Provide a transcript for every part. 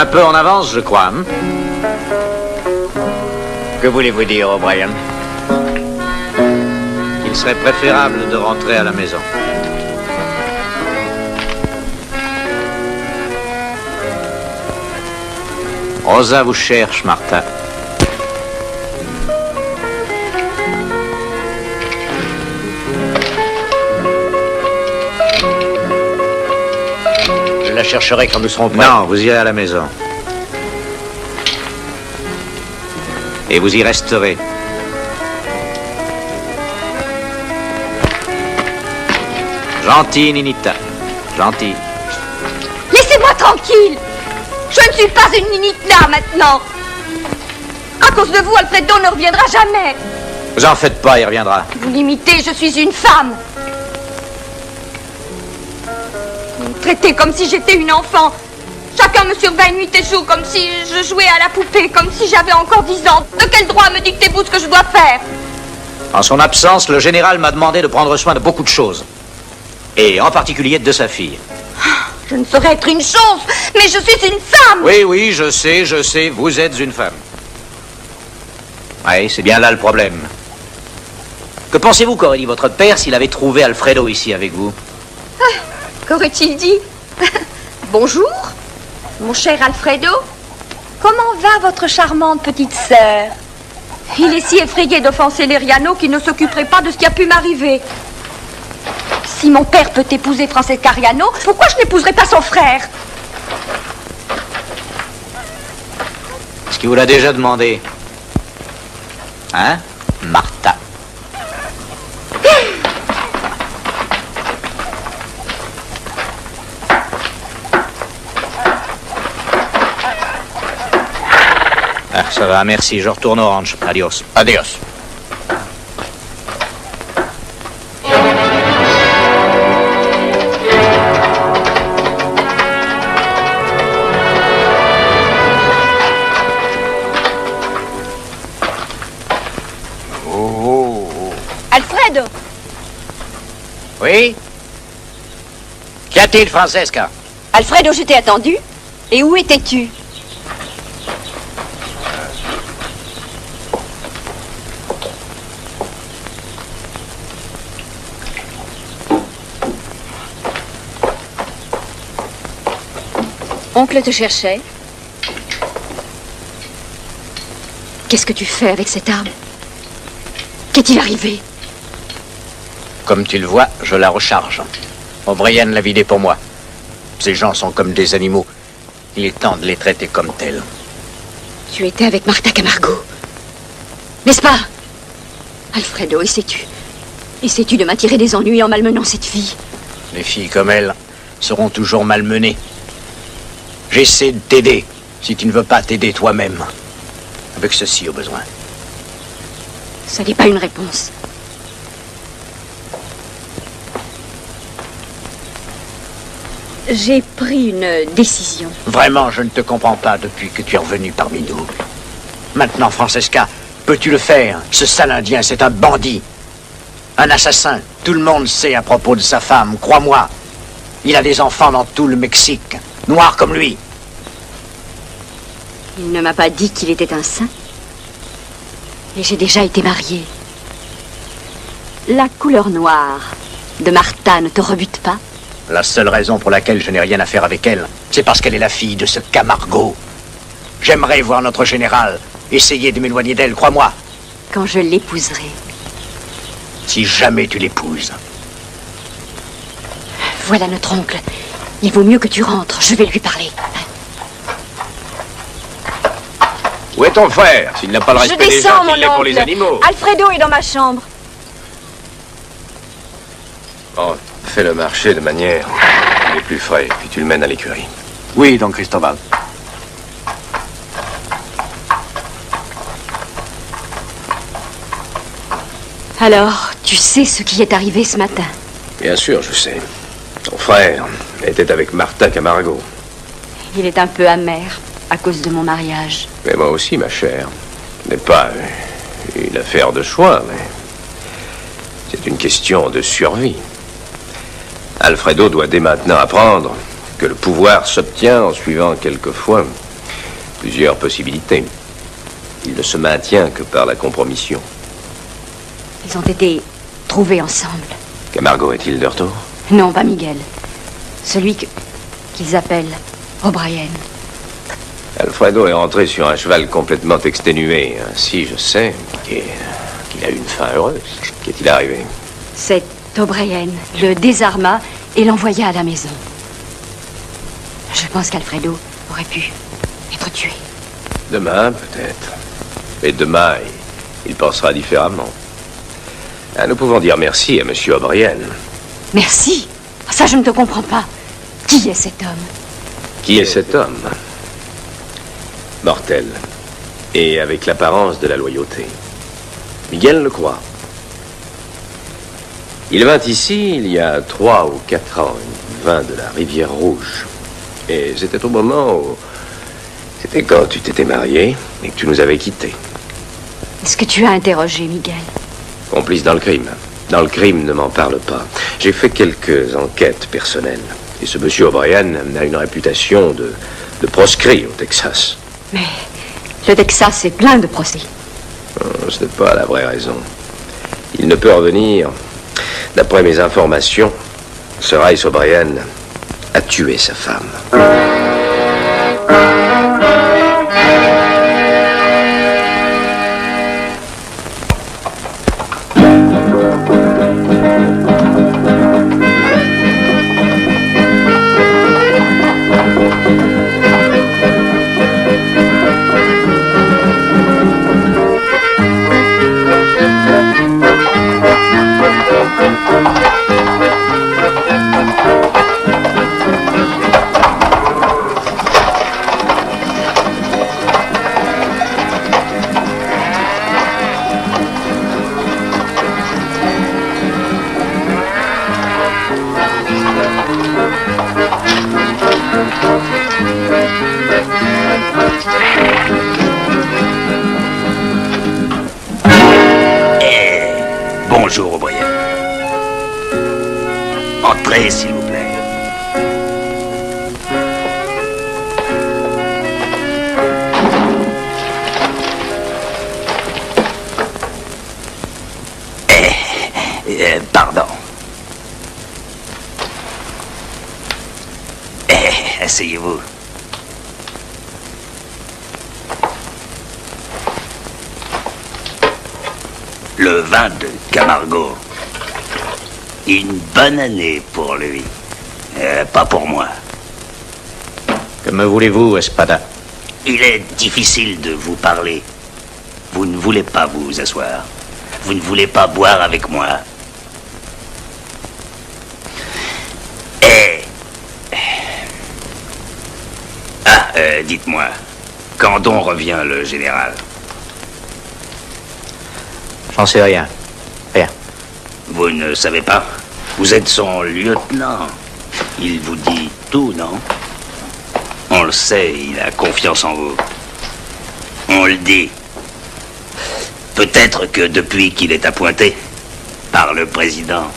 Un peu en avance, je crois. Hein? Que voulez-vous dire, O'Brien? Il serait préférable de rentrer à la maison. Rosa vous cherche, Martha. Je la chercherai quand nous serons prêts. Non, vous irez à la maison. Et vous y resterez. Gentil, Ninita. Gentil. Laissez-moi tranquille. Je ne suis pas une Ninita maintenant. À cause de vous, Alfredo ne reviendra jamais. Vous en faites pas, il reviendra. Vous l'imitez, je suis une femme. Vous me traitez comme si j'étais une enfant. Chacun me surveille nuit et jour, comme si je jouais à la poupée, comme si j'avais encore 10 ans. De quel droit me dictez-vous ce que je dois faire? En son absence, le général m'a demandé de prendre soin de beaucoup de choses. Et en particulier de sa fille. Je ne saurais être une chose, mais je suis une femme. Oui, je sais, vous êtes une femme. Oui, c'est bien là le problème. Que pensez-vous qu'aurait dit votre père s'il avait trouvé Alfredo ici avec vous? Qu'aurait-il dit? Bonjour, mon cher Alfredo. Comment va votre charmante petite sœur? Il est si effrayé d'offenser Leriano qu'il ne s'occuperait pas de ce qui a pu m'arriver. Si mon père peut épouser Francesca Riano, pourquoi je n'épouserais pas son frère? Est-ce qu'il vous l'a déjà demandé? Hein, Martha? Ah, ça va, merci, je retourne au ranch. Adios. Adios. Alfredo! Oui? Qu'y a-t-il, Francesca? Alfredo, je t'ai attendu. Et où étais-tu? Oncle te cherchait. Qu'est-ce que tu fais avec cette arme? Qu'est-il arrivé? Comme tu le vois, je la recharge. O'Brien l'a vidée pour moi. Ces gens sont comme des animaux. Il est temps de les traiter comme tels. Tu étais avec Martha Camargo. N'est-ce pas? Alfredo, essaies-tu de m'attirer des ennuis en malmenant cette fille? Les filles comme elle seront toujours malmenées. J'essaie de t'aider, si tu ne veux pas t'aider toi-même. Avec ceci au besoin. Ça n'est pas une réponse. J'ai pris une décision. Vraiment, je ne te comprends pas depuis que tu es revenu parmi nous. Maintenant, Francesca, peux-tu le faire? Ce sale Indien, c'est un bandit. Un assassin. Tout le monde sait à propos de sa femme, crois-moi. Il a des enfants dans tout le Mexique. Noirs comme lui. Il ne m'a pas dit qu'il était un saint. Et j'ai déjà été mariée. La couleur noire de Martha ne te rebute pas? La seule raison pour laquelle je n'ai rien à faire avec elle, c'est parce qu'elle est la fille de ce Camargo. J'aimerais voir notre général essayer de m'éloigner d'elle, crois-moi. Quand je l'épouserai. Si jamais tu l'épouses. Voilà notre oncle. Il vaut mieux que tu rentres. Je vais lui parler. Où est ton frère? S'il n'a pas le Je respect des descends, gens, mon il l'est pour les oncle. animaux. Alfredo est dans ma chambre. Bon, fais le marché de manière qu'il est plus frais, puis tu le mènes à l'écurie. Oui, don Cristobal. Alors, tu sais ce qui est arrivé ce matin? Bien sûr, je sais. Ton frère était avec Martha Camargo. Il est un peu amer à cause de mon mariage. Mais moi aussi, ma chère. Ce n'est pas une affaire de choix, mais c'est une question de survie. Alfredo doit dès maintenant apprendre que le pouvoir s'obtient en suivant quelquefois Plusieurs possibilités. Il ne se maintient que par la compromission. Ils ont été trouvés ensemble. Camargo est-il de retour? Non, pas Miguel. Celui qu'ils appellent O'Brien. Alfredo est rentré sur un cheval complètement exténué. Ainsi, je sais qu'il a eu une fin heureuse. Qu'est-il arrivé? Cet O'Brien le désarma et l'envoya à la maison. Je pense qu'Alfredo aurait pu être tué. Demain, peut-être. Et demain, il pensera différemment. Ah, nous pouvons dire merci à Monsieur O'Brien. Merci. Ça, je ne te comprends pas. Qui est cet homme? Qui est cet homme? Mortel. Et avec l'apparence de la loyauté. Miguel le croit. Il vint ici il y a 3 ou 4 ans. Il vint de la Rivière Rouge. Et c'était au moment où... C'était quand tu t'étais marié et que tu nous avais quittés. Est-ce que tu as interrogé Miguel? Complice dans le crime. Dans le crime, ne m'en parle pas. J'ai fait quelques enquêtes personnelles. Et ce monsieur O'Brien a une réputation de proscrit au Texas. Mais le Texas est plein de procès. Ce n'est pas la vraie raison. Il ne peut revenir. D'après mes informations, ce Rice O'Brien a tué sa femme. Bonjour, O'Brien. Entrez, s'il vous plaît. Pardon. Asseyez-vous. Le vin de Camargo. Une bonne année pour lui. Pas pour moi. Que me voulez-vous, Espada? Il est difficile de vous parler. Vous ne voulez pas vous asseoir. Vous ne voulez pas boire avec moi. Dites-moi, quand donc revient le général? J'en sais rien. Rien. Vous ne savez pas? Vous êtes son lieutenant. Il vous dit tout, non? On le sait, il a confiance en vous. On le dit. Peut-être que depuis qu'il est appointé par le président,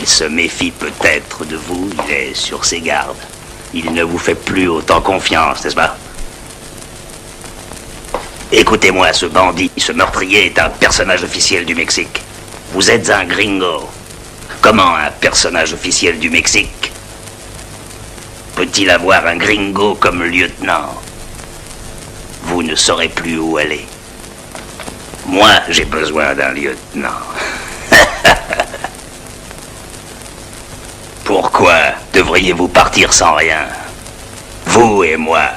il se méfie peut-être de vous, il est sur ses gardes. Il ne vous fait plus autant confiance, n'est-ce pas? Écoutez-moi, ce bandit, ce meurtrier est un personnage officiel du Mexique. Vous êtes un gringo. Comment un personnage officiel du Mexique peut-il avoir un gringo comme lieutenant? Vous ne saurez plus où aller. Moi, j'ai besoin d'un lieutenant. Pourquoi devriez-vous partir sans rien? Vous et moi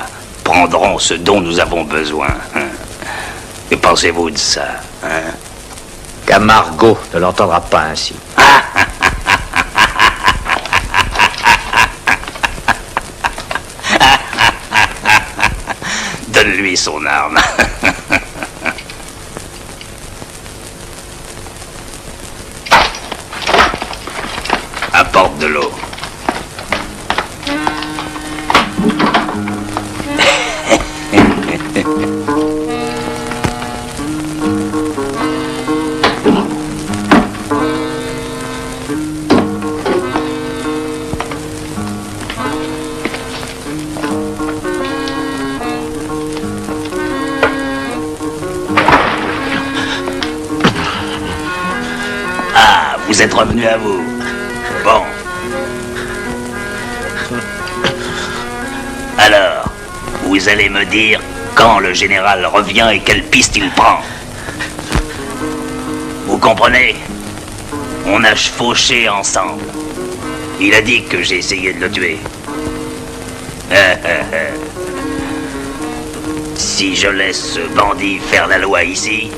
prendrons ce dont nous avons besoin. Que pensez-vous de ça, hein? Camargo ne l'entendra pas ainsi. Donne-lui son arme. Apporte de l'eau. Vous êtes revenu à vous. Bon. Alors, vous allez me dire quand le général revient et quelle piste il prend. Vous comprenez? On a chevauché ensemble. Il a dit que j'ai essayé de le tuer. Si je laisse ce bandit faire la loi ici,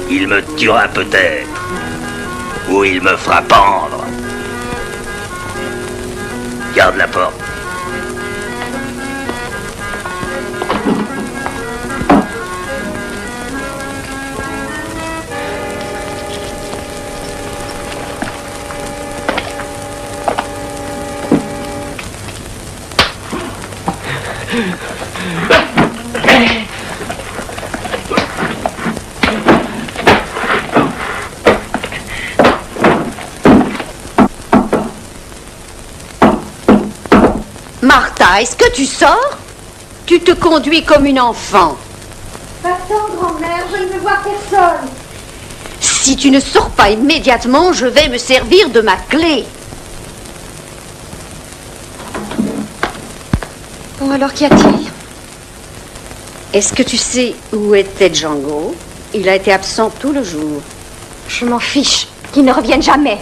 il me tuera peut-être. Ou il me fera pendre. Garde la porte. Martha, est-ce que tu sors? Tu te conduis comme une enfant. Attends, grand-mère, je ne veux voir personne. Si tu ne sors pas immédiatement, je vais me servir de ma clé. Bon, alors qu'y a-t-il? Est-ce que tu sais où était Django? Il a été absent tout le jour. Je m'en fiche, qu'il ne revienne jamais.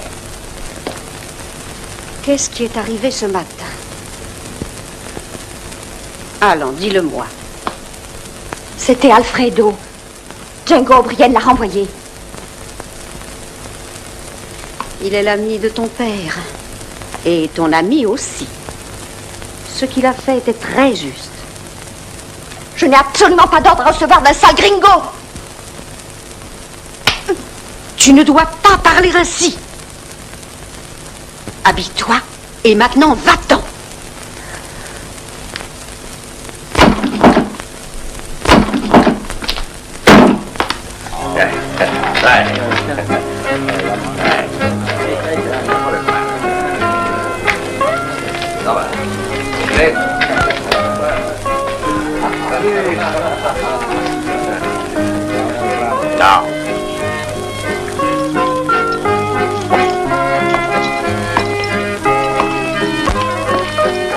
Qu'est-ce qui est arrivé ce matin? Allons, dis-le-moi. C'était Alfredo. Django O'Brien l'a renvoyé. Il est l'ami de ton père. Et ton ami aussi. Ce qu'il a fait était très juste. Je n'ai absolument pas d'ordre à recevoir d'un sale gringo. Tu ne dois pas parler ainsi. Habille-toi et maintenant va-t'en. Non.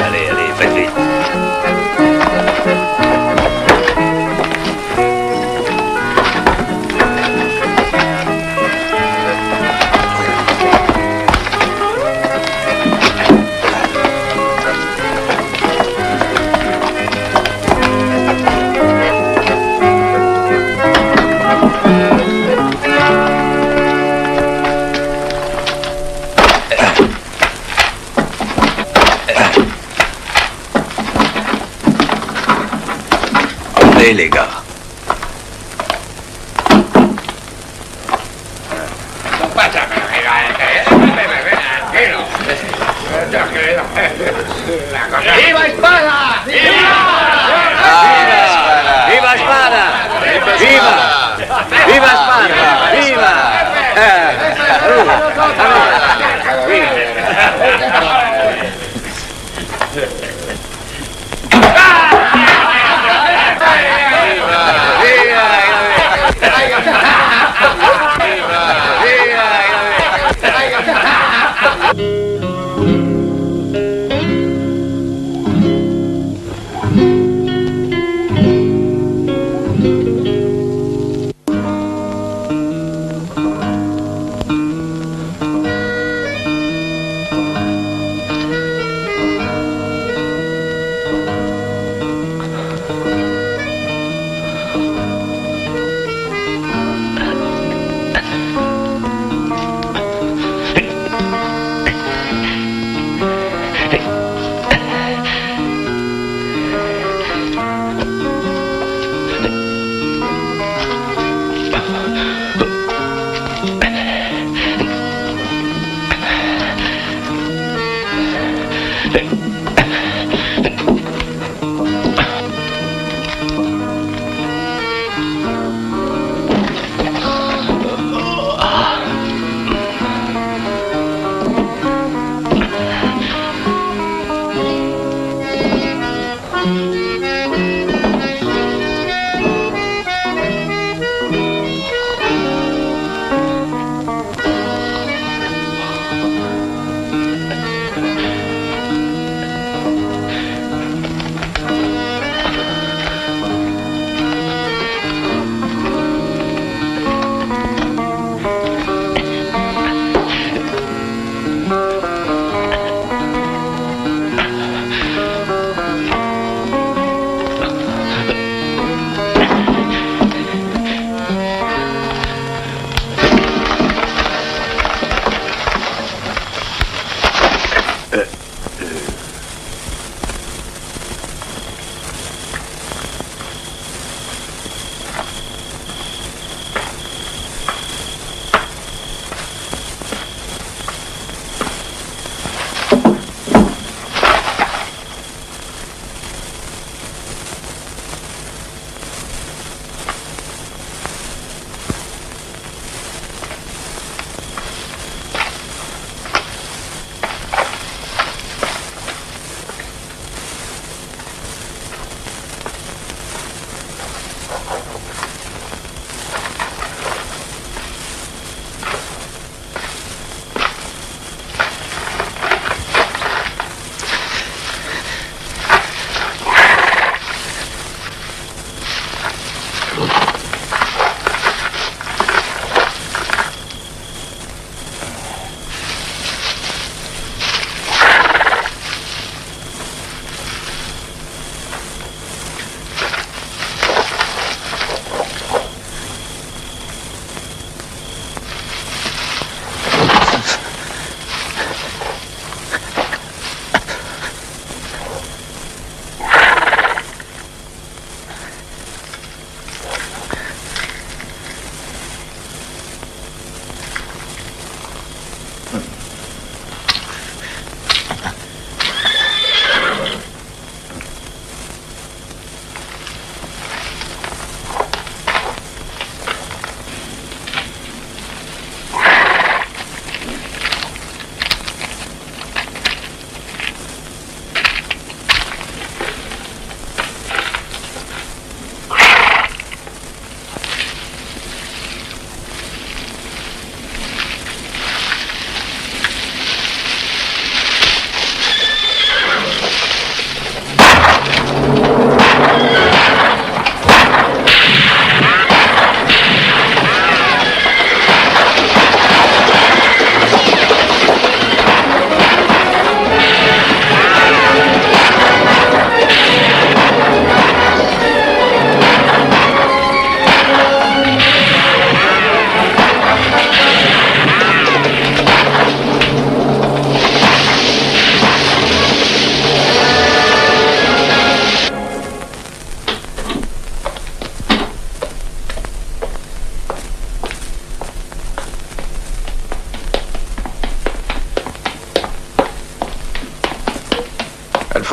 Allez, faites vite. Allez, les gars. Viva Espada! Viva! Viva Espada! Viva! Viva Espada! Viva!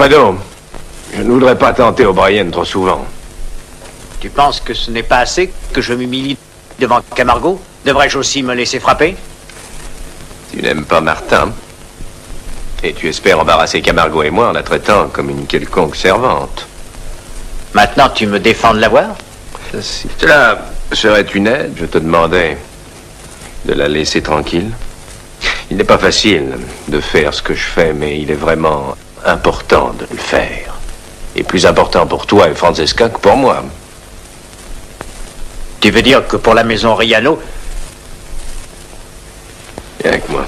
Alfredo, je ne voudrais pas tenter O'Brien trop souvent. Tu penses que ce n'est pas assez que je m'humilie devant Camargo? Devrais-je aussi me laisser frapper? Tu n'aimes pas Martin. Et tu espères embarrasser Camargo et moi en la traitant comme une quelconque servante. Maintenant, tu me défends de la voir? Si cela serait une aide, je te demandais de la laisser tranquille. Il n'est pas facile de faire ce que je fais, mais il est vraiment important de le faire. Et plus important pour toi et Francesca que pour moi. Tu veux dire que pour la maison Riano... Viens avec moi.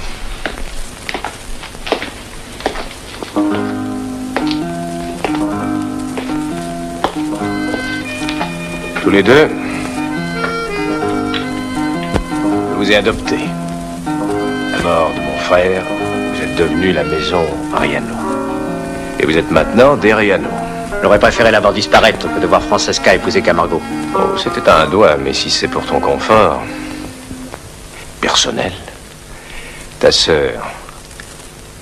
Tous les deux, je vous ai adoptés. À la mort de mon frère, vous êtes devenus la maison Riano. Et vous êtes maintenant des Riano. J'aurais préféré la voir disparaître que de voir Francesca épouser Camargo. Oh, c'était un doigt, mais si c'est pour ton confort personnel, ta sœur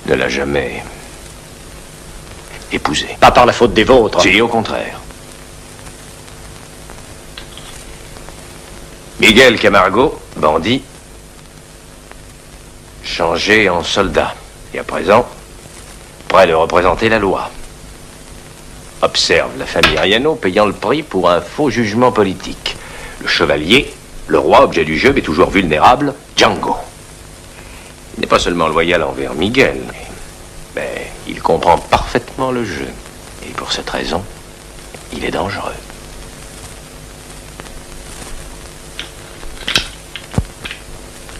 ne l'a jamais épousée. Pas par la faute des vôtres. Si, au contraire. Miguel Camargo, bandit, changé en soldat. Et à présent, prêt de représenter la loi. Observe la famille Riano payant le prix pour un faux jugement politique. Le chevalier, le roi, objet du jeu, mais toujours vulnérable, Django. Il n'est pas seulement loyal envers Miguel, mais il comprend parfaitement le jeu. Et pour cette raison, il est dangereux.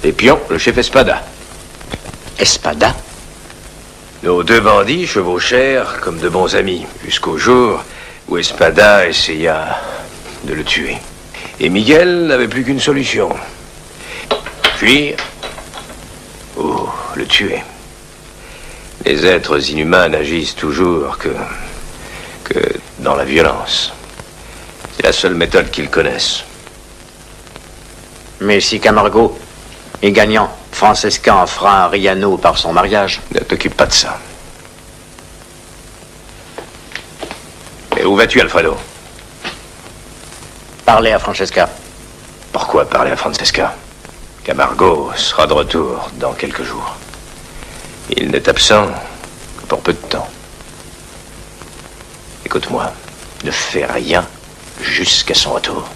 Les pions, le chef Espada. Espada? Nos deux bandits chevauchèrent comme de bons amis, jusqu'au jour où Espada essaya de le tuer. Et Miguel n'avait plus qu'une solution. Fuir ou le tuer. Les êtres inhumains n'agissent toujours que dans la violence. C'est la seule méthode qu'ils connaissent. Mais si Camargo est gagnant, Francesca en fera un Riano par son mariage. Ne t'occupe pas de ça. Mais où vas-tu, Alfredo? Parlez à Francesca. Pourquoi parler à Francesca? Camargo sera de retour dans quelques jours. Il n'est absent que pour peu de temps. Écoute-moi, ne fais rien jusqu'à son retour.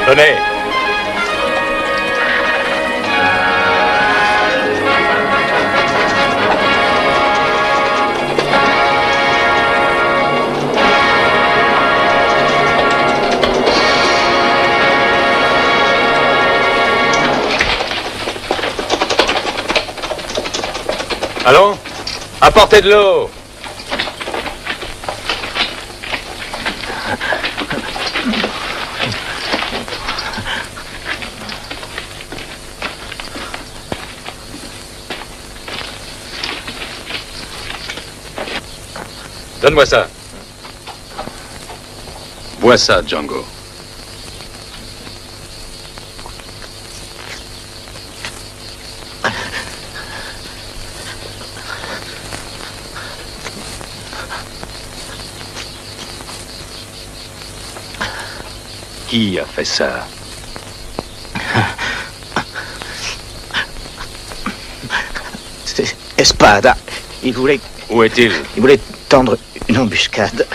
Tenez. Allons, apportez de l'eau. Donne-moi ça. Bois ça, Django. Qui a fait ça? C'est Espada. Il voulait... Où est-il? Il voulait tendre une embuscade.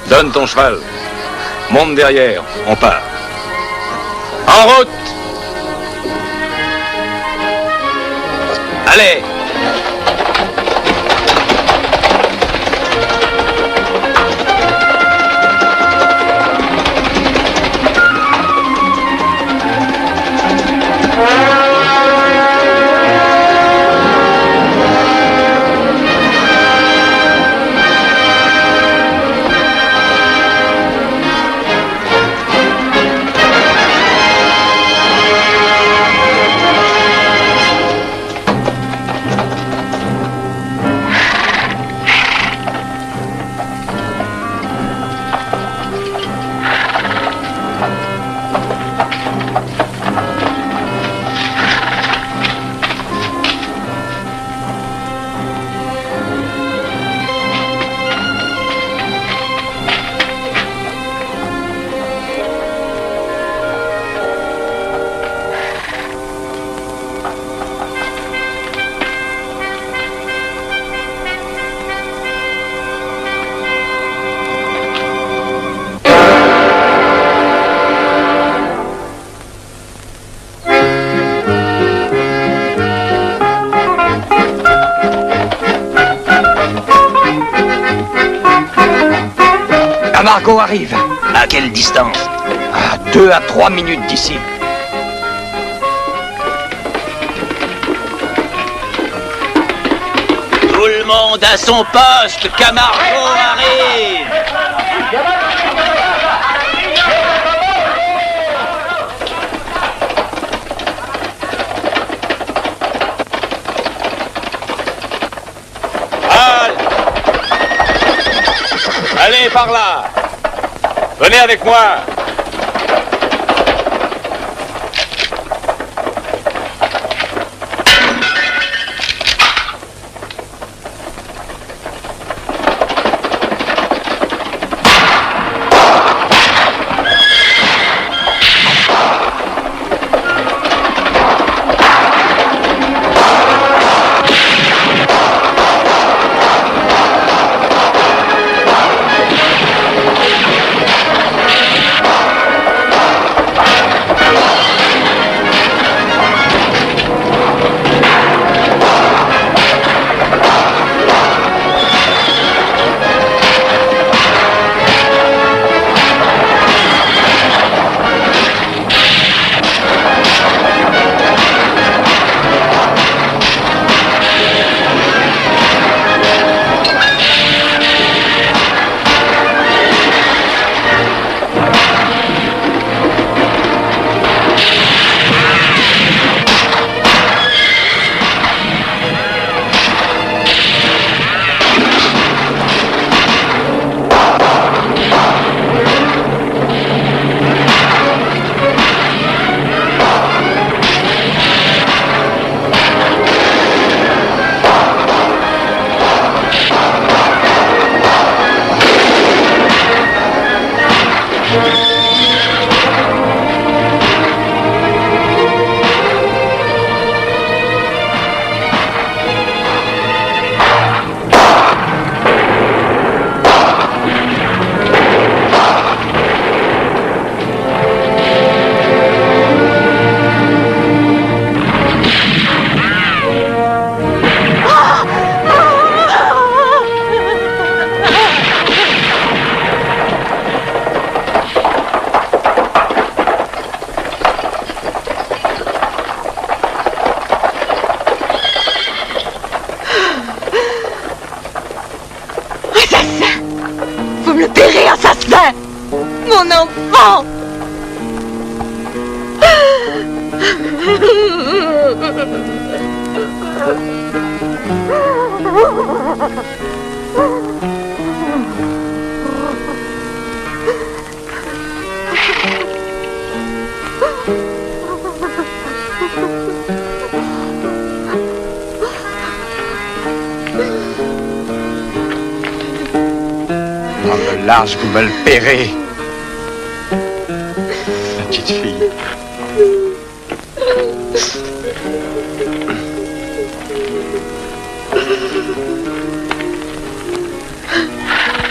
Donne ton cheval. Monte derrière, on part. En route! Allez! Margot arrive. À quelle distance? À 2 à 3 minutes d'ici. Tout le monde à son poste, Camargo arrive! Allez, par là! Venez avec moi! Mon enfant! Dans le large, vous me le paierez. Ma petite fille.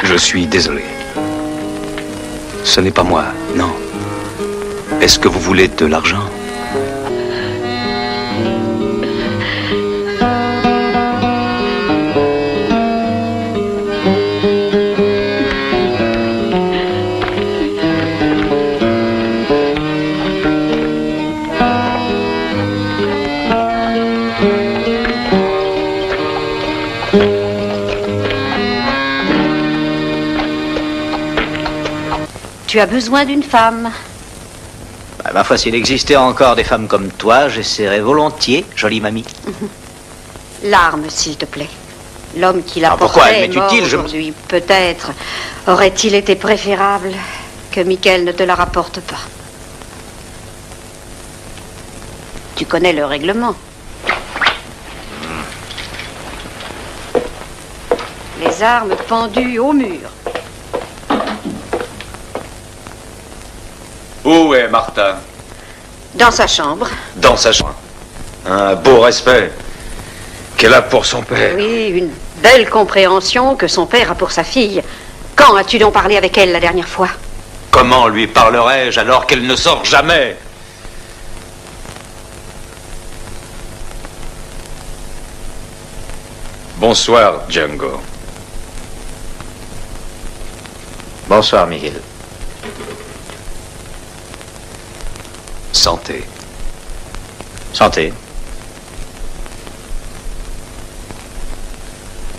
Je suis désolé. Ce n'est pas moi, non. Est-ce que vous voulez de l'argent? Tu as besoin d'une femme. Bah, ma foi, s'il existait encore des femmes comme toi, j'essaierais volontiers, jolie mamie. L'arme, s'il te plaît. L'homme qui la pourquoi portait elle est mort m'est utile, aujourd'hui. Peut-être aurait-il été préférable que Michael ne te la rapporte pas. Tu connais le règlement. Les armes pendues au mur. Où est Martha? Dans sa chambre. Dans sa chambre. Un beau respect qu'elle a pour son père. Oui, une belle compréhension que son père a pour sa fille. Quand as-tu donc parlé avec elle la dernière fois? Comment lui parlerais-je alors qu'elle ne sort jamais? Bonsoir, Django. Bonsoir, Miguel. Santé. Santé.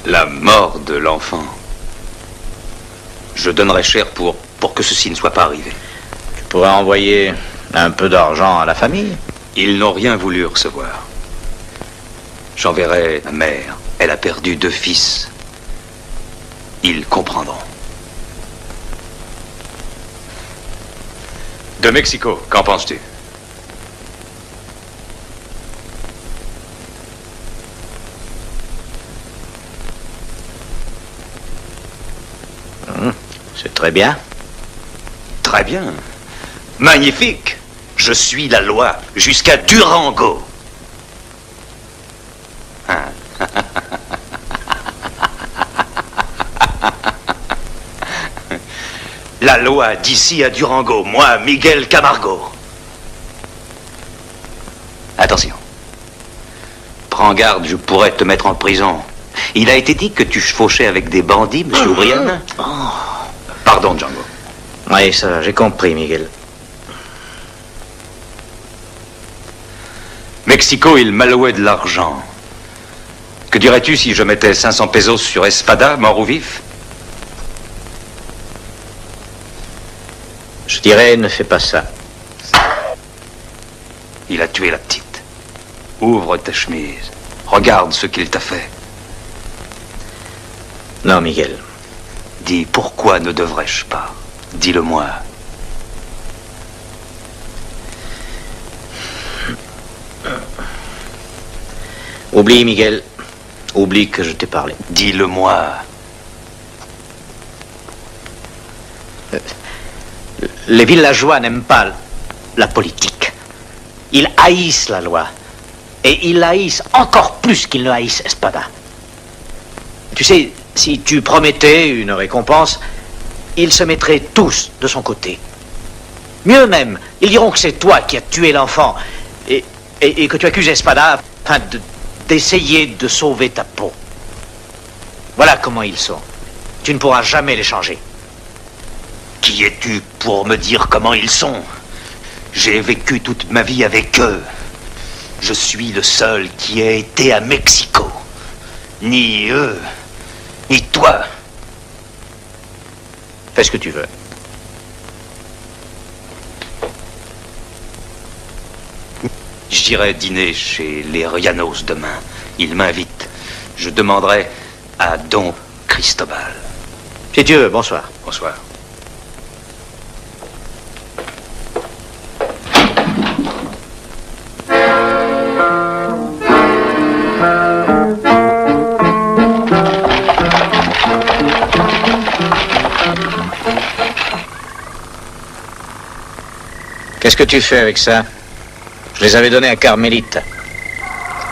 La mort de l'enfant. Je donnerais cher pour que ceci ne soit pas arrivé. Tu pourrais envoyer un peu d'argent à la famille. Ils n'ont rien voulu recevoir. J'enverrai ma mère. Elle a perdu 2 fils. Ils comprendront. De Mexico, qu'en penses-tu? C'est très bien. Très bien. Magnifique. Je suis la loi jusqu'à Durango. La loi d'ici à Durango, moi, Miguel Camargo. Attention. Prends garde, je pourrais te mettre en prison. Il a été dit que tu chevauchais avec des bandits, monsieur O'Brien. Pardon, Django. Oui, ça va, j'ai compris, Miguel. Mexico, il m'allouait de l'argent. Que dirais-tu si je mettais 500 pesos sur Espada, mort ou vif? Je dirais, ne fais pas ça. Il a tué la petite. Ouvre ta chemise. Regarde ce qu'il t'a fait. Non, Miguel. Dis, pourquoi ne devrais-je pas? Dis-le-moi. Oublie, Miguel. Oublie que je t'ai parlé. Dis-le-moi. Les villageois n'aiment pas la politique. Ils haïssent la loi. Et ils haïssent encore plus qu'ils ne haïssent Espada. Tu sais, si tu promettais une récompense, ils se mettraient tous de son côté. Mieux même, ils diront que c'est toi qui as tué l'enfant et que tu accuses Espada afin d'essayer de sauver ta peau. Voilà comment ils sont. Tu ne pourras jamais les changer. Qui es-tu pour me dire comment ils sont? J'ai vécu toute ma vie avec eux. Je suis le seul qui ait été à Mexico. Ni eux, ni toi. Fais ce que tu veux. J'irai dîner chez les Rianos demain. Ils m'invitent. Je demanderai à Don Cristobal. Si tu veux, bonsoir. Bonsoir. Qu'est-ce que tu fais avec ça? Je les avais donnés à Carmélite.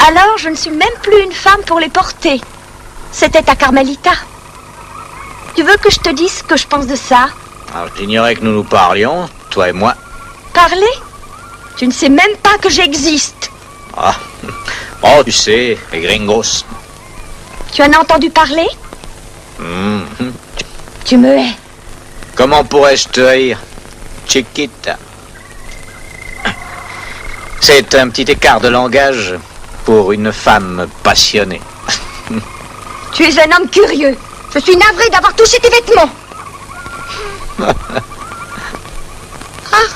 Alors, je ne suis même plus une femme pour les porter. C'était à Carmelita. Tu veux que je te dise ce que je pense de ça? Alors, j'ignorais que nous nous parlions, toi et moi. Parler? Tu ne sais même pas que j'existe. Ah, oh, tu sais, les gringos. Tu en as entendu parler? Mhm. Tu me hais. Comment pourrais-je te haïr, Chiquita? C'est un petit écart de langage pour une femme passionnée. Tu es un homme curieux. Je suis navrée d'avoir touché tes vêtements. Ah,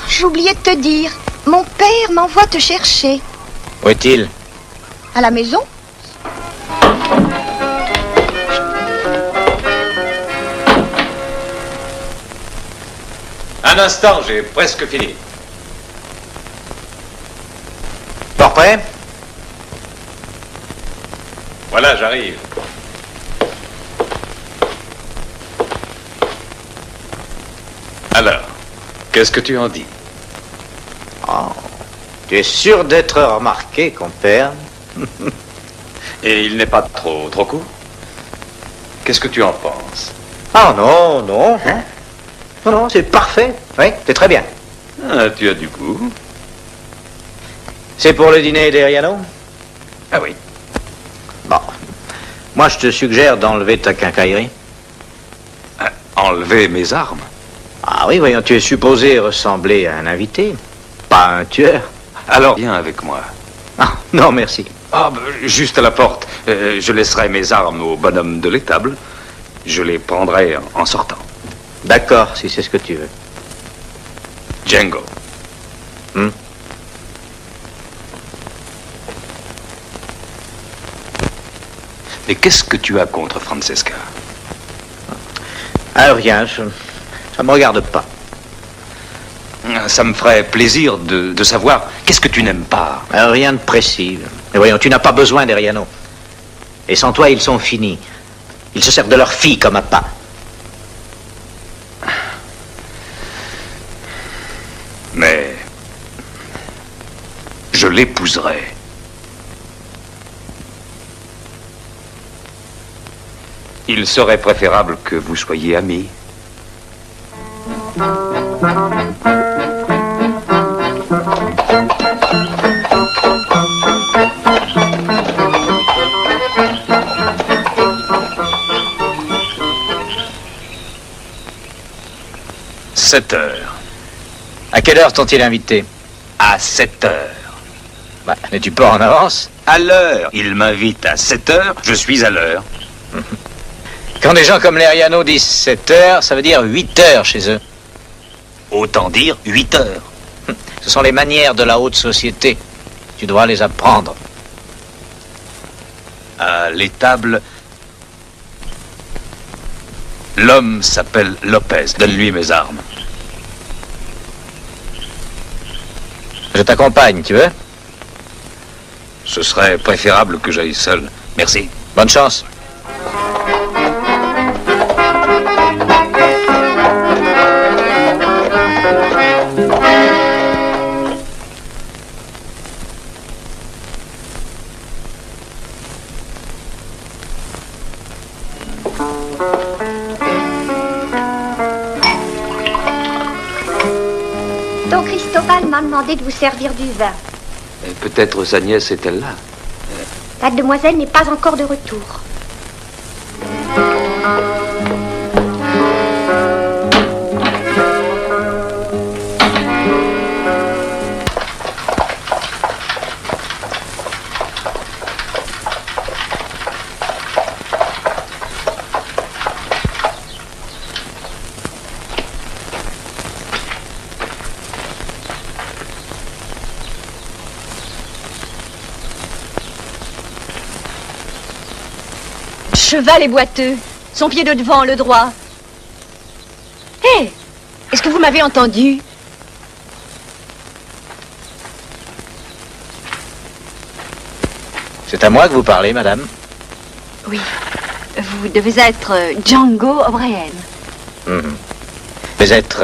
j'oubliais de te dire. Mon père m'envoie te chercher. Où est-il? À la maison? Un instant, j'ai presque fini. Portrait? Voilà, j'arrive. Alors, qu'est-ce que tu en dis? Oh, tu es sûr d'être remarqué, compère? Et il n'est pas trop court? Qu'est-ce que tu en penses? Ah non, non. Hein? Non, non, c'est parfait. Oui, c'est très bien. Ah, tu as du goût. C'est pour le dîner d'Eriano? Ah oui. Bon. Moi, je te suggère d'enlever ta quincaillerie. Enlever mes armes? Ah oui, voyons, tu es supposé ressembler à un invité, pas à un tueur. Alors, viens avec moi. Ah, non, merci. Ah, juste à la porte. Je laisserai mes armes au bonhomme de l'étable. Je les prendrai en sortant. D'accord, si c'est ce que tu veux. Django. Mais qu'est-ce que tu as contre Francesca? Ah, rien, ça me regarde pas. Ça me ferait plaisir de savoir qu'est-ce que tu n'aimes pas. Rien de précis. Mais voyons, tu n'as pas besoin d'Eriano. Et sans toi, ils sont finis. Ils se servent de leur fille comme appât. Mais je l'épouserai. Il serait préférable que vous soyez amis. « 7 heures. À quelle heure t'ont-ils invité? À 7 heures. Bah, n'es-tu pas en avance? À l'heure. Il m'invite à 7 heures, je suis à l'heure. Quand des gens comme l'Eriano disent 7 heures, ça veut dire 8 heures chez eux. Autant dire 8 heures. Ce sont les manières de la haute société. Tu dois les apprendre. À l'étable, l'homme s'appelle Lopez. Donne-lui mes armes. Je t'accompagne, tu veux? Ce serait préférable que j'aille seul. Merci. Bonne chance. Don Cristobal m'a demandé de vous servir du vin. Peut-être sa nièce est-elle là? La demoiselle n'est pas encore de retour. Cheval et boiteux, son pied de devant, le droit. Hé, est-ce que vous m'avez entendu? C'est à moi que vous parlez, madame? Oui, vous devez être Django O'Brien. Vous êtes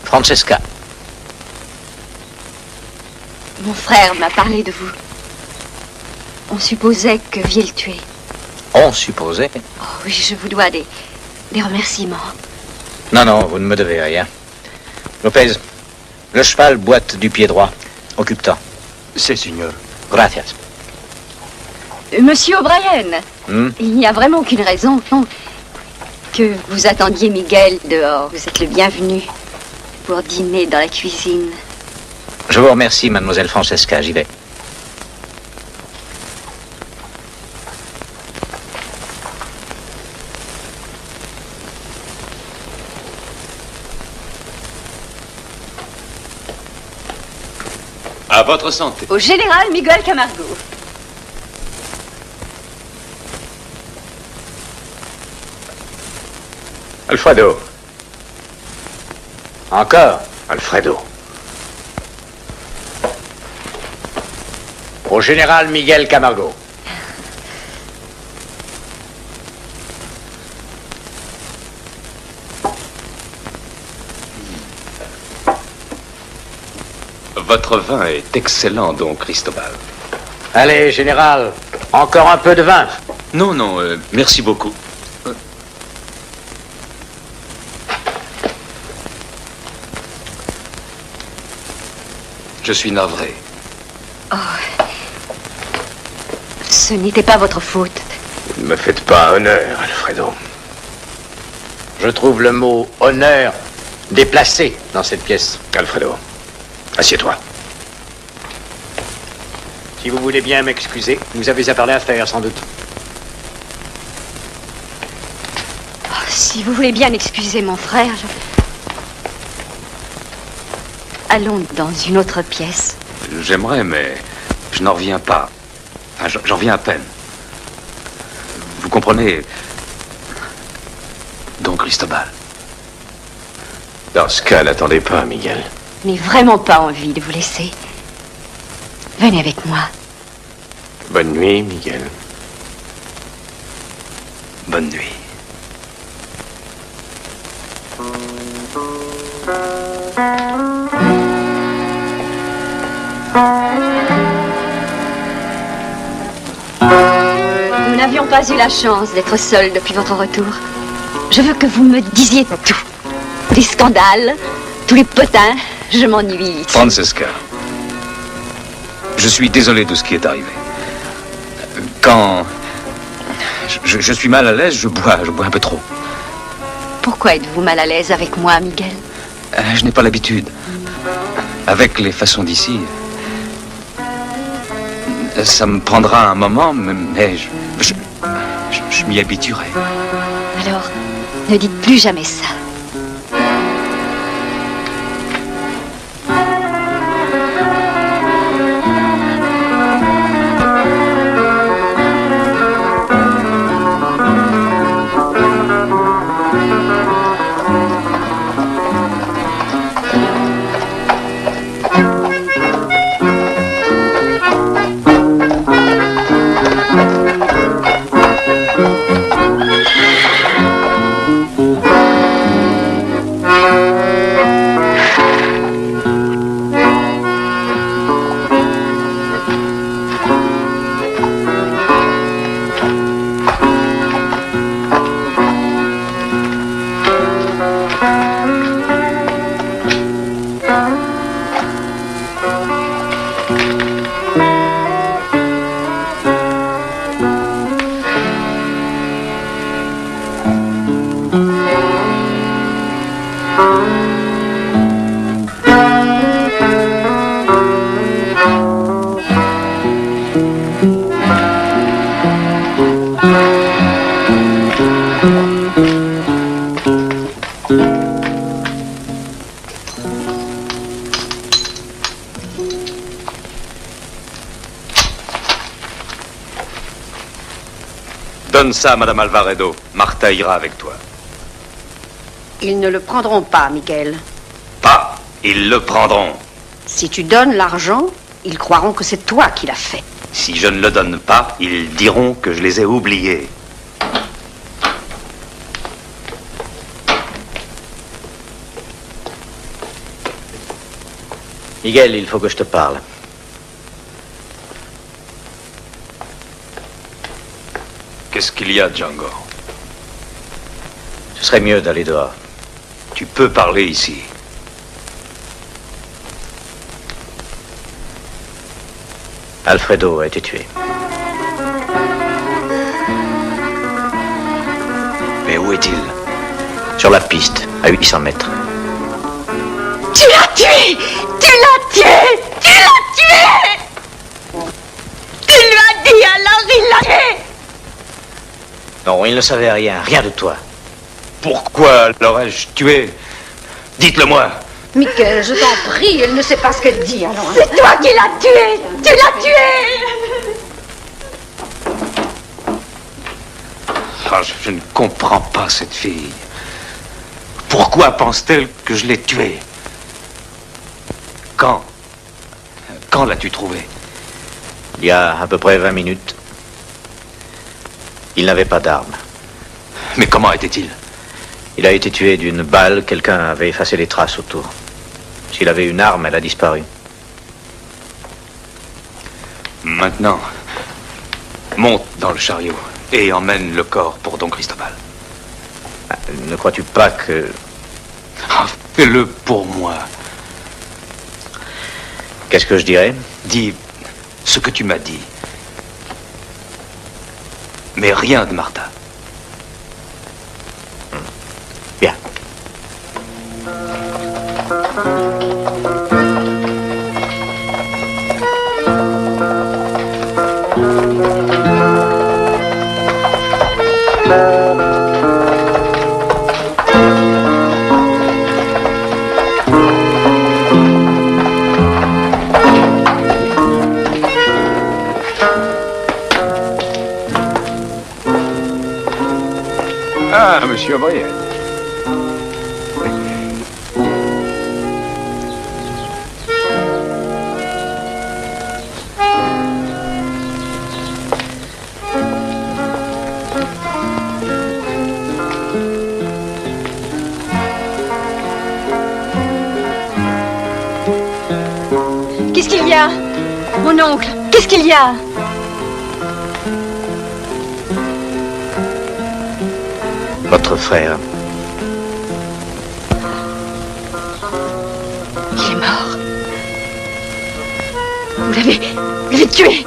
Francesca. Mon frère m'a parlé de vous. On supposait que vous le tuer. On supposait. Oh oui, je vous dois des remerciements. Non, non, vous ne me devez rien. Lopez, le cheval boite du pied droit. Occupe-toi. C'est, signor. Gracias. Monsieur O'Brien, il n'y a vraiment aucune raison que vous attendiez Miguel dehors. Vous êtes le bienvenu pour dîner dans la cuisine. Je vous remercie, mademoiselle Francesca. J'y vais. À votre santé. Au général Miguel Camargo. Alfredo. Encore. Alfredo. Au général Miguel Camargo. Votre vin est excellent, don Cristobal. Allez, général, encore un peu de vin. Non, non, merci beaucoup. Je suis navré. Oh. Ce n'était pas votre faute. Ne me faites pas honneur, Alfredo. Je trouve le mot honneur déplacé dans cette pièce. Alfredo, assieds-toi. Si vous voulez bien m'excuser, vous avez à parler à faire, sans doute. Oh, si vous voulez bien excuser mon frère, allons dans une autre pièce. J'aimerais, mais je n'en reviens pas. Enfin, j'en reviens à peine. Vous comprenez, don Cristobal. Dans ce cas, n'attendez pas, Miguel. Je n'ai vraiment pas envie de vous laisser. Venez avec moi. Bonne nuit, Miguel. Bonne nuit. Nous n'avions pas eu la chance d'être seuls depuis votre retour. Je veux que vous me disiez tout. Les scandales, tous les potins, je m'ennuie. Francesca, je suis désolé de ce qui est arrivé. Quand je suis mal à l'aise, je bois un peu trop. Pourquoi êtes-vous mal à l'aise avec moi, Miguel? Je n'ai pas l'habitude. Avec les façons d'ici, ça me prendra un moment, mais je m'y habituerai. Alors, ne dites plus jamais ça. Donne ça, Madame Alvaredo. Martha ira avec toi. Ils ne le prendront pas, Miguel. Pas. Ils le prendront. Si tu donnes l'argent, ils croiront que c'est toi qui l'as fait. Si je ne le donne pas, ils diront que je les ai oubliés. Miguel, il faut que je te parle. Qu'est-ce qu'il y a, Django? Ce serait mieux d'aller dehors. Tu peux parler ici. Alfredo a été tué. Mais où est-il? Sur la piste, à 800 mètres. Tu l'as tué! Tu l'as tué! Tu l'as tué! Tu lui as dit alors il l'a tué! Non, il ne savait rien de toi. Pourquoi l'aurais-je tué? Dites-le-moi. Miguel, je t'en prie, elle ne sait pas ce qu'elle dit, alors. C'est toi qui l'as tué! Tu l'as tué! Ah, je ne comprends pas cette fille. Pourquoi pense-t-elle que je l'ai tuée? Quand l'as-tu trouvé? Il y a à peu près 20 minutes. Il n'avait pas d'arme. Mais comment était-il? Il a été tué d'une balle. Quelqu'un avait effacé les traces autour. S'il avait une arme, elle a disparu. Maintenant, monte dans le chariot et emmène le corps pour Don Cristobal. Ne crois-tu pas que... Ah, fais-le pour moi. Qu'est-ce que je dirais? Dis ce que tu m'as dit. Mais rien de Martha. Bien. Ah, monsieur O'Brien. Qu'est-ce qu'il y a? Mon oncle, qu'est-ce qu'il y a? Votre frère. Il est mort. Vous l'avez tué.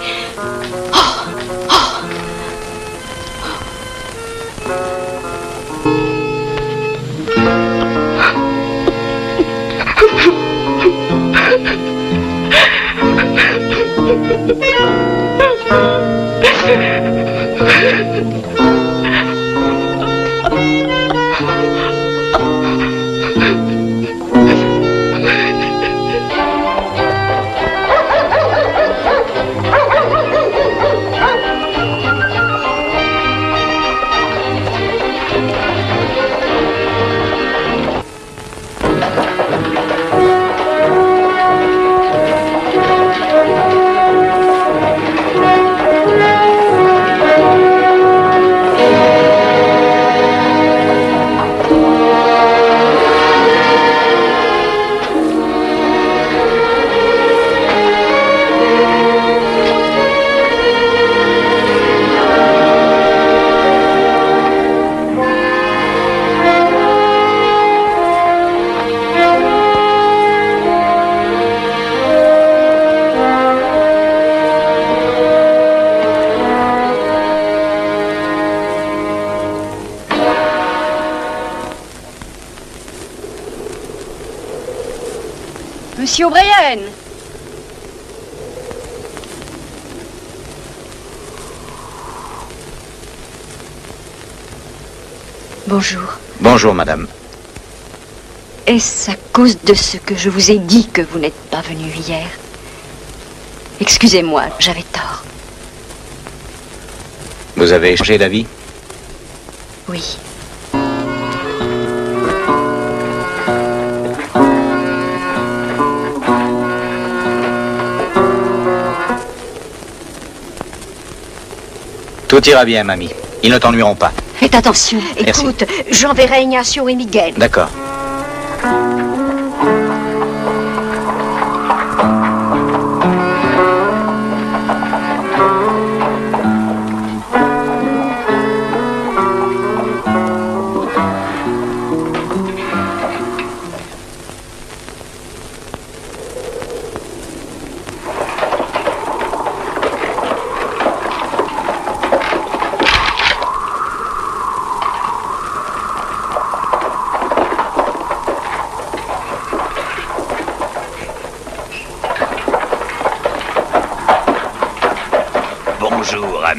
Monsieur O'Brien. Bonjour. Bonjour, madame. Est-ce à cause de ce que je vous ai dit que vous n'êtes pas venu hier? Excusez-moi, j'avais tort. Vous avez changé d'avis? Oui. Tout ira bien, mamie. Ils ne t'ennuieront pas. Faites attention. Merci. Écoute, j'enverrai Ignacio et Miguel. D'accord.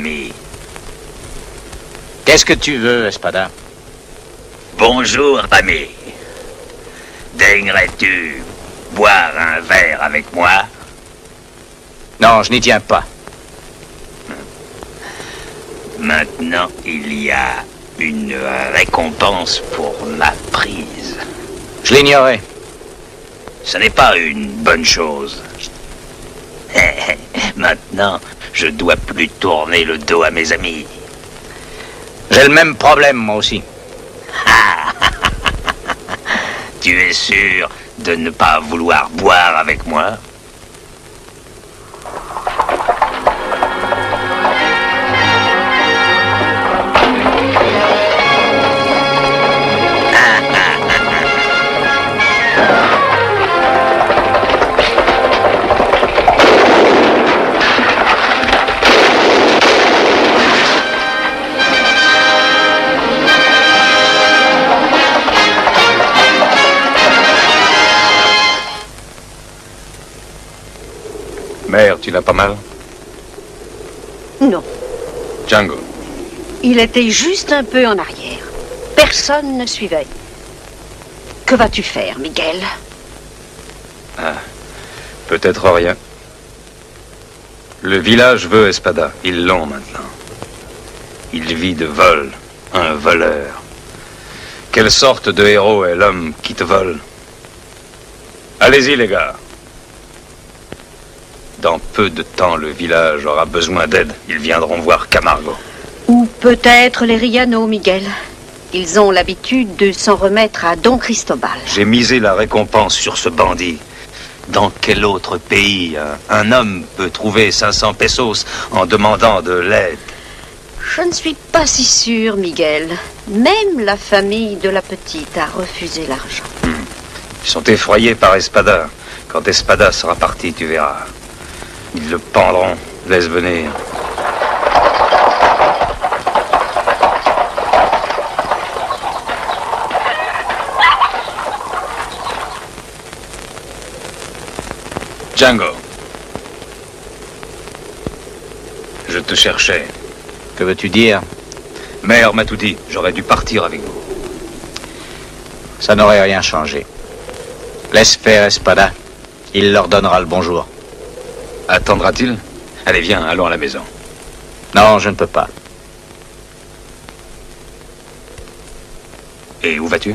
ami. Qu'est-ce que tu veux, Espada? Bonjour, ami. Daignerais-tu boire un verre avec moi? Non, je n'y tiens pas. Maintenant, il y a une récompense pour ma prise. Je l'ignorais. Ce n'est pas une bonne chose. Maintenant, je dois plus tourner le dos à mes amis. J'ai le même problème, moi aussi. Tu es sûr de ne pas vouloir boire avec moi? Mère, tu l'as pas mal? Non. Django. Il était juste un peu en arrière. Personne ne suivait. Que vas-tu faire, Miguel? Ah, peut-être rien. Le village veut Espada. Ils l'ont maintenant. Il vit de vol. Un voleur. Quelle sorte de héros est l'homme qui te vole? Allez-y, les gars. Dans peu de temps, le village aura besoin d'aide. Ils viendront voir Camargo. Ou peut-être les Riano, Miguel. Ils ont l'habitude de s'en remettre à Don Cristobal. J'ai misé la récompense sur ce bandit. Dans quel autre pays un homme peut trouver 500 pesos en demandant de l'aide? Je ne suis pas si sûre, Miguel. Même la famille de la petite a refusé l'argent. Ils sont effrayés par Espada. Quand Espada sera parti, tu verras. Ils le pendront. Laisse venir. Django. Je te cherchais. Que veux-tu dire? Mère m'a tout dit. J'aurais dû partir avec vous. Ça n'aurait rien changé. Laisse faire Espada. Il leur donnera le bonjour. Attendra-t-il? Allez, viens, allons à la maison. Non, je ne peux pas. Et où vas-tu?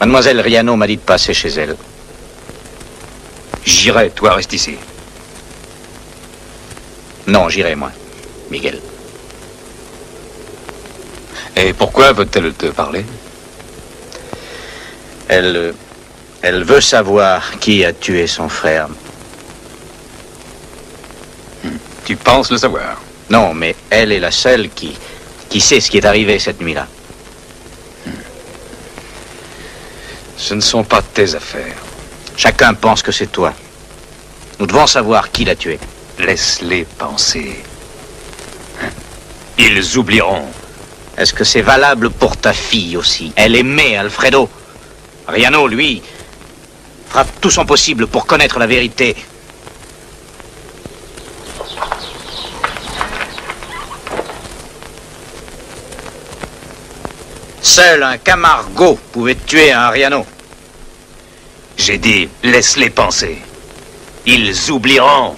Mademoiselle Riano m'a dit de passer chez elle. J'irai, toi reste ici. Non, j'irai, moi, Miguel. Et pourquoi veut-elle te parler? Elle veut savoir qui a tué son frère. Tu penses le savoir? Non, mais elle est la seule qui sait ce qui est arrivé cette nuit-là. Ce ne sont pas tes affaires. Chacun pense que c'est toi. Nous devons savoir qui l'a tué. Laisse-les penser. Ils oublieront. Est-ce que c'est valable pour ta fille aussi? Elle aimait Alfredo. Riano, lui, fera tout son possible pour connaître la vérité. Seul un Camargo pouvait tuer un Riano. J'ai dit, laisse-les penser. Ils oublieront.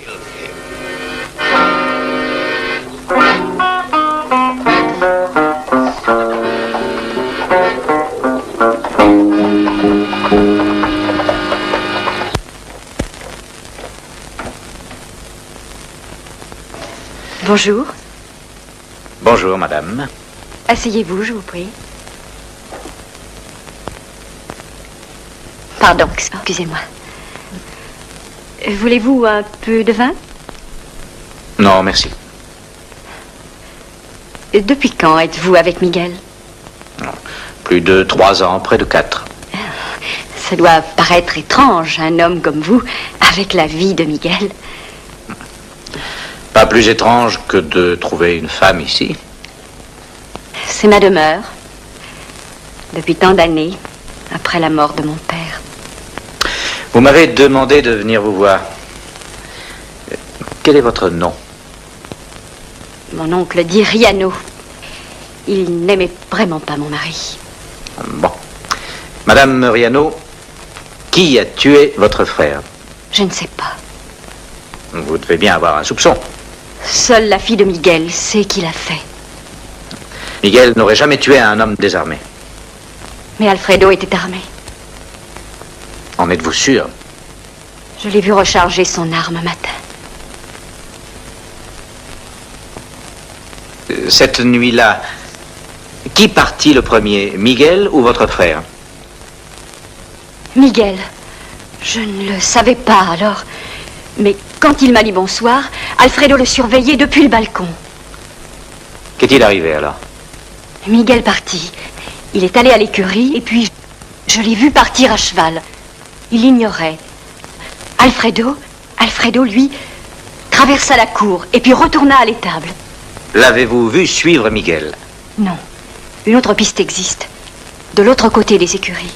Bonjour. Bonjour, madame. Asseyez-vous, je vous prie. Pardon, excusez-moi. Voulez-vous un peu de vin? Non, merci. Depuis quand êtes-vous avec Miguel? Plus de 3 ans, près de 4. Ça doit paraître étrange, un homme comme vous, avec la vie de Miguel. Pas plus étrange que de trouver une femme ici. C'est ma demeure. Depuis tant d'années, après la mort de mon père. Vous m'avez demandé de venir vous voir. Quel est votre nom? Mon oncle dit Riano. Il n'aimait vraiment pas mon mari. Bon. Madame Riano, qui a tué votre frère? Je ne sais pas. Vous devez bien avoir un soupçon. Seule la fille de Miguel sait qui l'a fait. Miguel n'aurait jamais tué un homme désarmé. Mais Alfredo était armé. En êtes-vous sûr? Je l'ai vu recharger son arme un matin. Cette nuit-là, qui partit le premier, Miguel ou votre frère? Miguel. Je ne le savais pas alors. Mais quand il m'a dit bonsoir, Alfredo le surveillait depuis le balcon. Qu'est-il arrivé alors? Miguel partit. Il est allé à l'écurie et puis je l'ai vu partir à cheval. Il ignorait. Alfredo, lui, traversa la cour et puis retourna à l'étable. L'avez-vous vu suivre Miguel? Non. Une autre piste existe. De l'autre côté des écuries.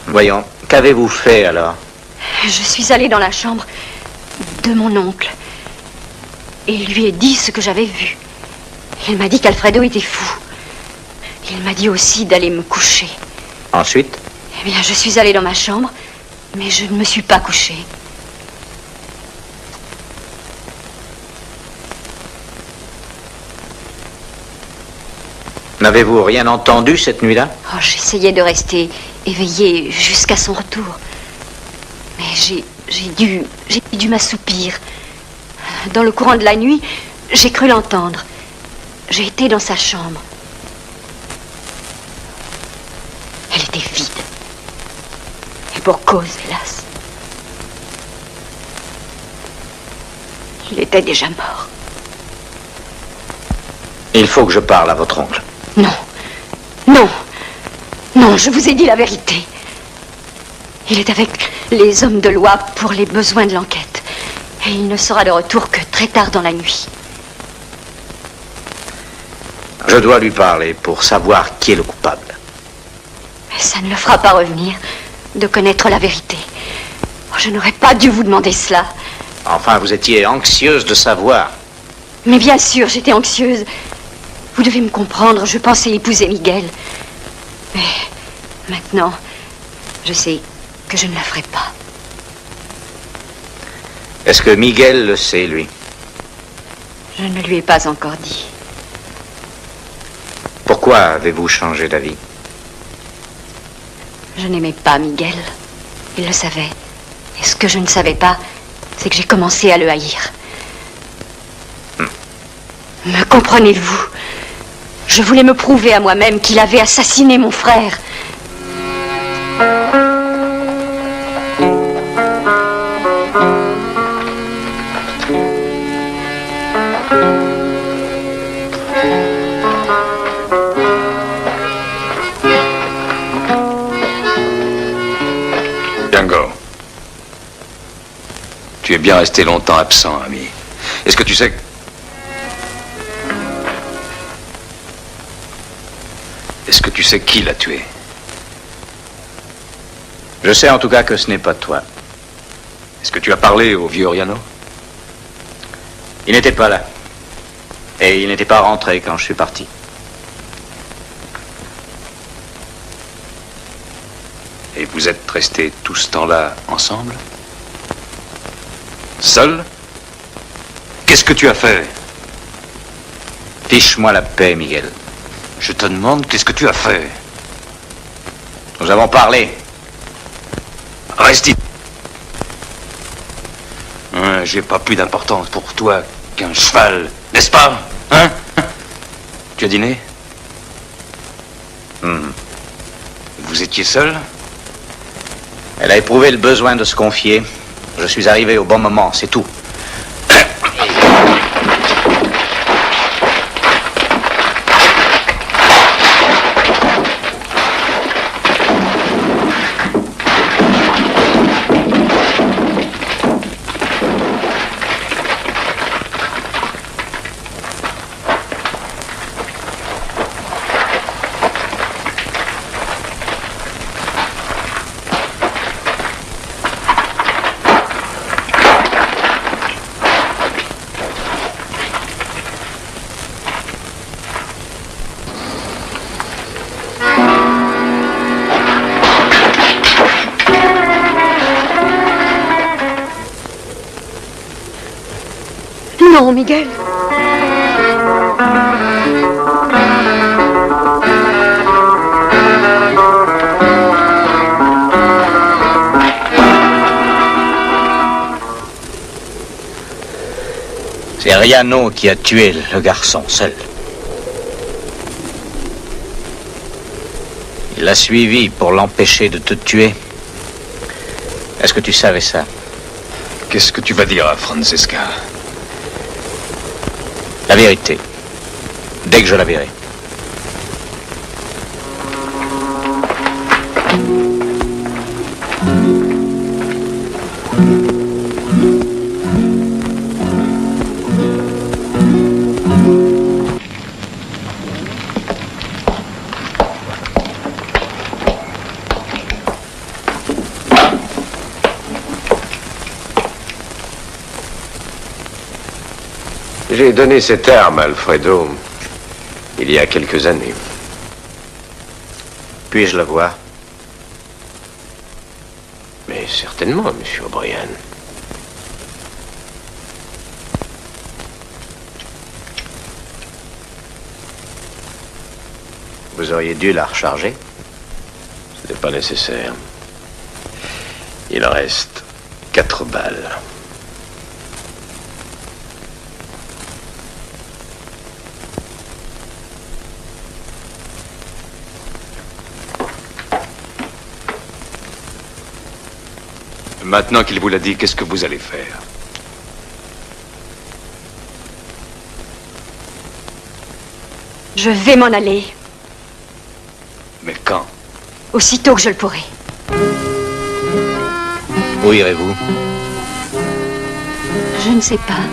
Voyons, qu'avez-vous fait alors? Je suis allée dans la chambre de mon oncle et lui ai dit ce que j'avais vu. Il m'a dit qu'Alfredo était fou. Il m'a dit aussi d'aller me coucher. Ensuite? Eh bien, je suis allée dans ma chambre, mais je ne me suis pas couchée. N'avez-vous rien entendu cette nuit-là? Oh, j'essayais de rester éveillée jusqu'à son retour. Mais j'ai dû m'assoupir. Dans le courant de la nuit, j'ai cru l'entendre. J'ai été dans sa chambre. Elle était vide. Et pour cause, hélas. Il était déjà mort. Il faut que je parle à votre oncle. Non, je vous ai dit la vérité. Il est avec les hommes de loi pour les besoins de l'enquête. Et il ne sera de retour que très tard dans la nuit. Je dois lui parler pour savoir qui est le coupable. Mais ça ne le fera pas revenir de connaître la vérité. Oh, je n'aurais pas dû vous demander cela. Enfin, vous étiez anxieuse de savoir. Mais bien sûr, j'étais anxieuse. Vous devez me comprendre, je pensais épouser Miguel. Mais maintenant, je sais que je ne la ferai pas. Est-ce que Miguel le sait, lui? Je ne lui ai pas encore dit. Pourquoi avez-vous changé d'avis? Je n'aimais pas Miguel. Il le savait. Et ce que je ne savais pas, c'est que j'ai commencé à le haïr. Me comprenez-vous? Je voulais me prouver à moi-même qu'il avait assassiné mon frère. Django, tu es bien resté longtemps absent, ami. Est-ce que tu sais... Est-ce que tu sais qui l'a tué? Je sais en tout cas que ce n'est pas toi. Est-ce que tu as parlé au vieux Riano? Il n'était pas là. Et il n'était pas rentré quand je suis parti. Et vous êtes restés tout ce temps-là ensemble? Seul? Qu'est-ce que tu as fait? Fiche-moi la paix, Miguel. Je te demande qu'est-ce que tu as fait? Nous avons parlé. Reste ici. J'ai pas plus d'importance pour toi qu'un cheval, n'est-ce pas? Hein? Tu as dîné? Vous étiez seul? Elle a éprouvé le besoin de se confier. Je suis arrivé au bon moment, c'est tout. Non, Miguel. C'est Riano qui a tué le garçon seul. Il l'a suivi pour l'empêcher de te tuer. Est-ce que tu savais ça? Qu'est-ce que tu vas dire à Francesca? La vérité. Dès que je la verrai. J'ai donné cette arme à Alfredo il y a quelques années. Puis-je la voir? Mais certainement, monsieur O'Brien. Vous auriez dû la recharger. Ce n'est pas nécessaire. Il reste 4 balles. Maintenant qu'il vous l'a dit, qu'est-ce que vous allez faire? Je vais m'en aller. Mais quand? Aussitôt que je le pourrai. Où irez-vous? Je ne sais pas.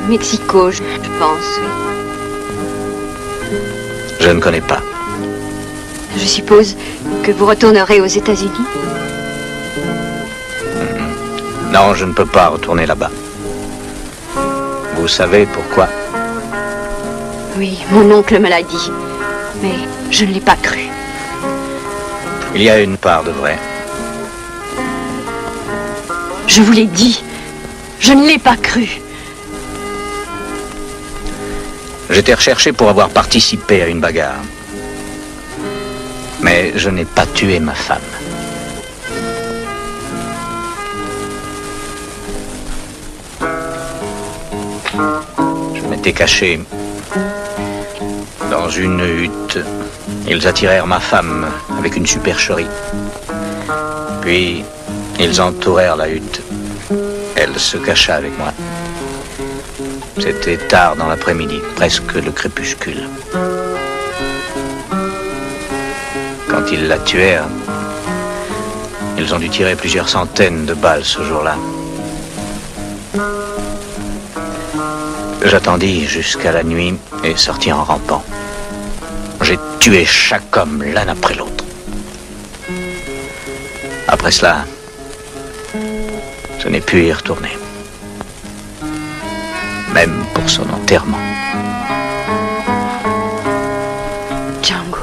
Mexico, je pense, oui. Je ne connais pas. Je suppose que vous retournerez aux États-Unis? Non, je ne peux pas retourner là-bas. Vous savez pourquoi? Oui, mon oncle me l'a dit. Mais je ne l'ai pas cru. Il y a une part de vrai. Je vous l'ai dit. Je ne l'ai pas cru. J'étais recherché pour avoir participé à une bagarre. Mais je n'ai pas tué ma femme. Je m'étais caché dans une hutte. Ils attirèrent ma femme avec une supercherie. Puis, ils entourèrent la hutte. Elle se cacha avec moi. C'était tard dans l'après-midi, presque le crépuscule. Quand ils la tuèrent, ils ont dû tirer plusieurs centaines de balles ce jour-là. J'attendis jusqu'à la nuit et sortis en rampant. J'ai tué chaque homme l'un après l'autre. Après cela, je n'ai pu y retourner. Même pour son enterrement. Django.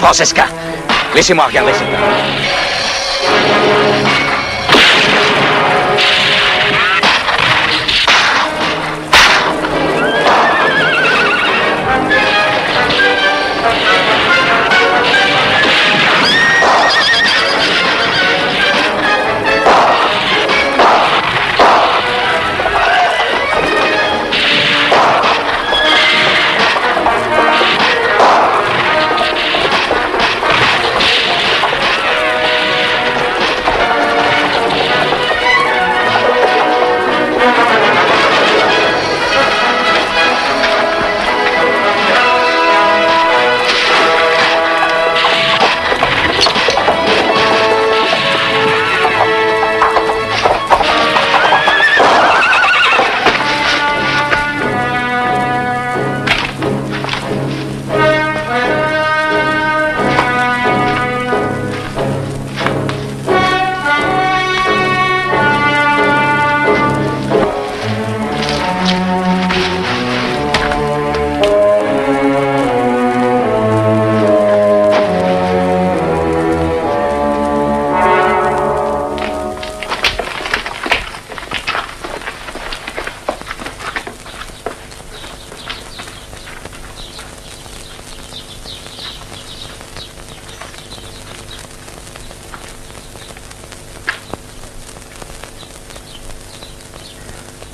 Francesca, laissez-moi regarder cette dame.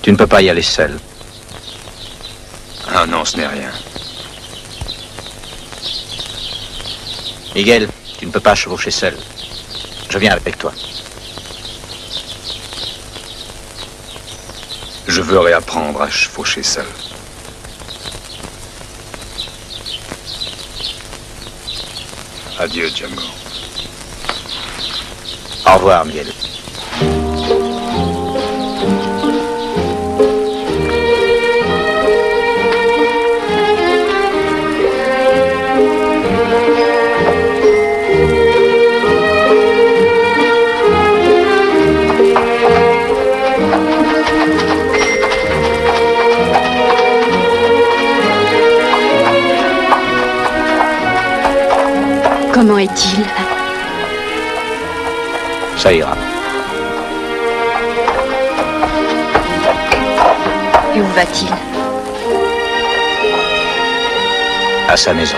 Tu ne peux pas y aller seul. Ah non, ce n'est rien. Miguel, tu ne peux pas chevaucher seul. Je viens avec toi. Je veux réapprendre à chevaucher seul. Adieu, Django. Au revoir, Miguel. Comment est-il? Ça ira. Et où va-t-il? À sa maison.